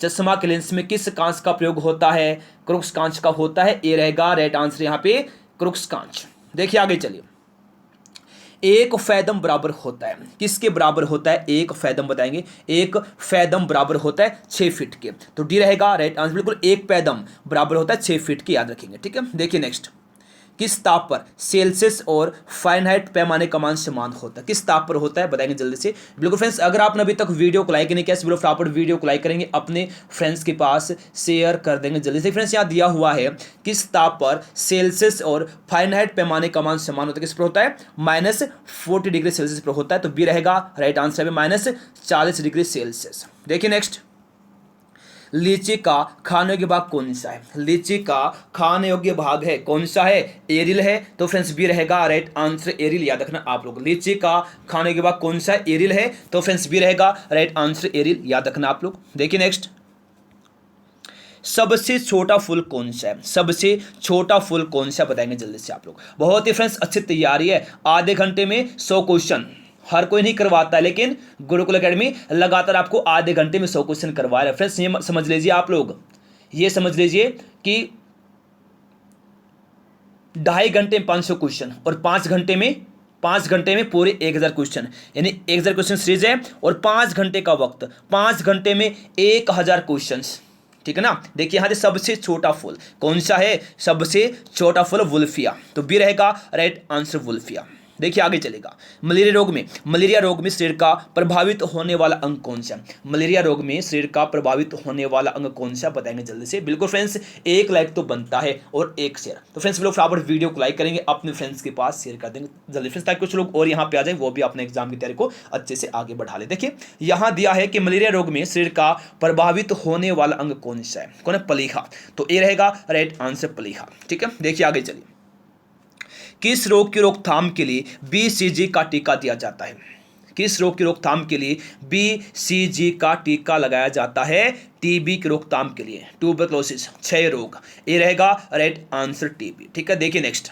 चश्मा के लेंस में किस कांच का प्रयोग होता है? क्रुक्स कांच का होता है। ए रहेगा राइट आंसर यहाँ पे क्रुक्स कांच। देखिए आगे चलिए, एक फैदम बराबर होता है किसके बराबर होता है? एक फैदम बताएंगे, एक फैदम बराबर होता है 6 फीट के, तो डी रहेगा राइट आंसर। बिल्कुल एक फैदम बराबर होता है 6 फीट के, याद रखेंगे ठीक है। देखिए नेक्स्ट, किस ताप पर सेल्सियस और फारेनहाइट पैमाने का मान समान होता है? किस ताप पर होता है बताएंगे जल्दी से। बिल्कुल फ्रेंड्स, अगर आपने अभी तक वीडियो को लाइक नहीं किया, बिल्कुल फटाफट वीडियो को लाइक करेंगे, अपने फ्रेंड्स के पास शेयर कर देंगे जल्दी से। फ्रेंड्स यहाँ दिया हुआ है, किस ताप पर सेल्सियस और फारेनहाइट पैमाने का मान समान होता है? किस पर होता है? -40 डिग्री सेल्सियस पर होता है, तो बी रहेगा राइट आंसर -40 डिग्री सेल्सियस। देखिए नेक्स्ट, लीची का खाने योग्य भाग कौन सा है? लीची का खाने योग्य भाग है कौन सा है? एरिल है, तो फ्रेंड्स बी रहेगा राइट आंसर एरिल, याद रखना आप लोग। लीची का खाने योग्य भाग कौन सा है? एरिल है, तो फ्रेंड्स बी रहेगा राइट आंसर एरिल, याद रखना आप लोग। देखिए नेक्स्ट, सबसे छोटा फूल कौन सा है? सबसे छोटा फूल कौन सा बताएंगे जल्दी से आप लोग। बहुत ही फ्रेंड्स अच्छी तैयारी है, आधे घंटे में 100 क्वेश्चन। हर कोई नहीं करवाता है, लेकिन गुरुकुल एकेडमी लगातार आपको आधे घंटे में 100 क्वेश्चन करवा रहा है। फ्रेंड्स ये समझ लीजिए आप लोग, ये समझ लीजिए कि 2.5 घंटे में 500 क्वेश्चन और 5 घंटे में पूरे 1000 क्वेश्चन, यानी 1000 क्वेश्चन सीरीज है और 5 घंटे का वक्त, 5 घंटे में 1000 क्वेश्चन, ठीक है ना। देखिए यहाँ से सबसे छोटा फूल कौन सा है? सबसे छोटा फूल वुल्फिया, तो बी रहेगा राइट आंसर वुल्फिया। देखिए आगे चलेगा, मलेरिया रोग में शरीर का प्रभावित होने वाला अंग कौन सा? मलेरिया रोग में शरीर का प्रभावित होने वाला अंग कौन सा बताएंगे जल्दी से। बिल्कुल फ्रेंड्स, एक लाइक तो बनता है और एक शेयर। तो फ्रेंड्स लोग फटाफट वीडियो को लाइक करेंगे, अपने फ्रेंड्स के पास शेयर कर देंगे जल्दी फ्रेंड्स, ताकि कुछ लोग और यहाँ पे आ जाए, वो भी अपने एग्जाम की तैयारी को अच्छे से आगे बढ़ा ले। देखिए यहाँ दिया है कि मलेरिया रोग में शरीर का प्रभावित होने वाला अंग कौन सा है? कौन है? प्लीहा, तो ए रहेगा राइट आंसर प्लीहा, ठीक है। देखिए आगे चलिए, किस रोग की रोकथाम के लिए BCG का टीका दिया जाता है? किस रोग की रोकथाम के लिए BCG का टीका लगाया जाता है? टीबी की रोकथाम के लिए, ट्यूबरक्लोसिस, क्षय रोग। ये रहेगा राइट आंसर टीबी। ठीक है, देखिए नेक्स्ट।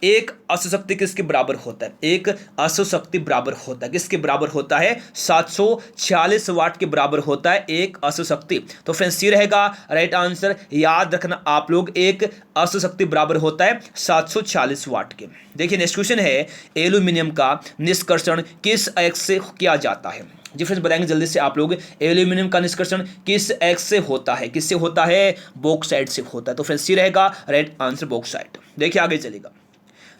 एक अश्वशक्ति किसके बराबर होता है? एक अश्वशक्ति बराबर होता है किसके बराबर होता है? 746 वाट के बराबर होता है एक अश्वशक्ति। तो फ्रेंड्स सी रहेगा राइट आंसर। याद रखना आप लोग, एक अश्वशक्ति बराबर होता है 746 वाट के। देखिए नेक्स्ट क्वेश्चन है, एल्यूमिनियम का निष्कर्षण किस एक्स से किया जाता है? जी फ्रेंड्स बताएंगे जल्दी से आप लोग, एल्यूमिनियम का निष्कर्षण किस एक्स से होता है? किससे होता है? बॉक्साइट से होता है। तो फ्रेंड्स सी रहेगा राइट आंसर बॉक्साइट। देखिए आगे चलेगा।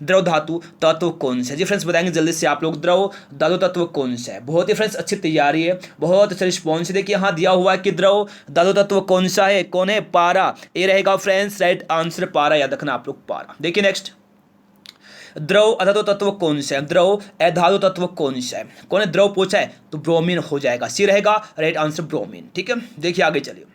द्रव धातु तत्व कौन सा है? जी फ्रेंड्स बताएंगे जल्दी से आप लोग, द्रव धातु तत्व कौन सा है? बहुत ही फ्रेंड्स अच्छी तैयारी है, बहुत अच्छा रिस्पॉन्स है। देखिए यहाँ दिया हुआ है कि द्रव धातु तत्व कौन सा है? कौन है? पारा। ये रहेगा फ्रेंड्स राइट आंसर पारा। याद रखना आप लोग, पारा। देखिए नेक्स्ट, द्रव अधातु तत्व कौन सा है? द्रव अधातु तत्व कौन सा है? कौन है? द्रव पूछा है तो ब्रोमीन हो जाएगा। सी रहेगा राइट आंसर ब्रोमीन। ठीक है, देखिए आगे चलिए।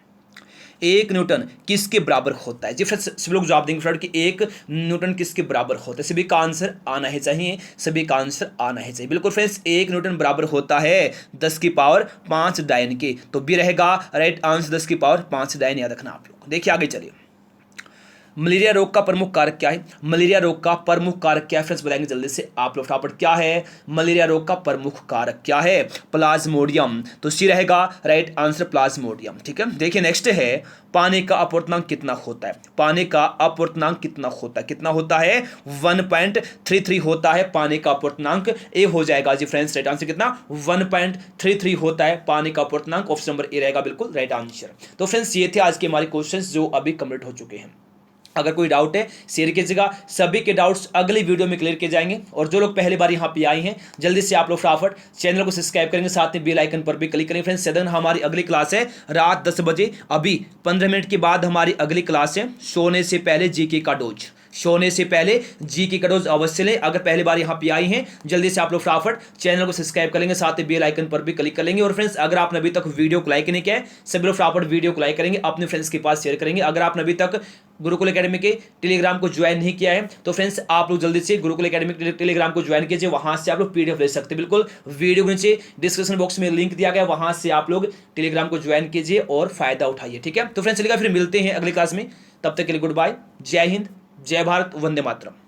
1 न्यूटन किसके बराबर होता है? जी फ्रेंड्स सभी लोग जवाब देंगे फ्रेंड कि 1 न्यूटन किसके बराबर होता है? सभी का आंसर आना ही चाहिए, सभी का आंसर आना ही चाहिए। बिल्कुल फ्रेंड्स, 1 न्यूटन बराबर होता है 10 की पावर 5 डायन के। तो बी रहेगा राइट आंसर 10 की पावर 5 डायन। याद रखना आप लोग। देखिए आगे चलिए। मलेरिया रोग का प्रमुख कारक क्या है? मलेरिया रोग का प्रमुख कारक क्या है? फ्रेंड्स बताएंगे जल्दी से आप लोग फटाफट। क्या है मलेरिया रोग का प्रमुख कारक? क्या है? प्लाज्मोडियम। तो सी रहेगा राइट आंसर प्लाज्मोडियम। ठीक है, देखिए नेक्स्ट है, पानी का अपवर्तनांक कितना होता है? पानी का अपवर्तनांक कितना होता है? कितना होता है? 1.33 होता है पानी का अपवर्तनांक। ए हो जाएगा जी फ्रेंड्स राइट आंसर कितना? 1.33 होता है पानी का अपवर्तनांक। ऑप्शन नंबर ए रहेगा बिल्कुल राइट आंसर। तो फ्रेंड्स ये थे आज के हमारे क्वेश्चंस जो अभी कंप्लीट हो चुके हैं। अगर कोई डाउट है शेयर कीजिएगा, सभी के डाउट्स अगली वीडियो में क्लियर किए जाएंगे। और जो लोग पहली बार यहाँ पे आए हैं जल्दी से आप लोग फटाफट चैनल को सब्सक्राइब करेंगे, साथ में बेल आइकन पर भी क्लिक करेंगे। फ्रेंड्स सदन हमारी अगली क्लास है रात 10 बजे। अभी 15 मिनट के बाद हमारी अगली क्लास है। सोने से पहले जीके का डोज, सोने से पहले जीके का डोज अवश्य लें। अगर पहली बार यहाँ पे आई हैं जल्दी से आप लोग फटाफट चैनल को सब्सक्राइब करेंगे, साथ ही बेल आइकन पर भी क्लिक करेंगे। और फ्रेंड्स अगर आपने अभी तक वीडियो को लाइक नहीं किया है, सभी लोग फटाफट वीडियो को लाइक करेंगे, अपने फ्रेंड्स के पास शेयर करेंगे। अगर आपने अभी तक गुरुकुल एकेडमी के टेलीग्राम को ज्वाइन नहीं किया है तो फ्रेंड्स आप लोग जल्दी से गुरुकुल एकेडमी के टेलीग्राम को ज्वाइन कीजिए। वहां से आप लोग पीडीएफ ले सकते हैं। बिल्कुल वीडियो के नीचे डिस्क्रिप्शन बॉक्स में लिंक दिया गया, वहां से आप लोग टेलीग्राम को ज्वाइन कीजिए और फायदा उठाइए। ठीक है, तो फ्रेंड्स चलिएगा फिर मिलते हैं अगली क्लास में। तब तक के लिए गुड बाय, जय हिंद, जय भारत, वंदे मातरम।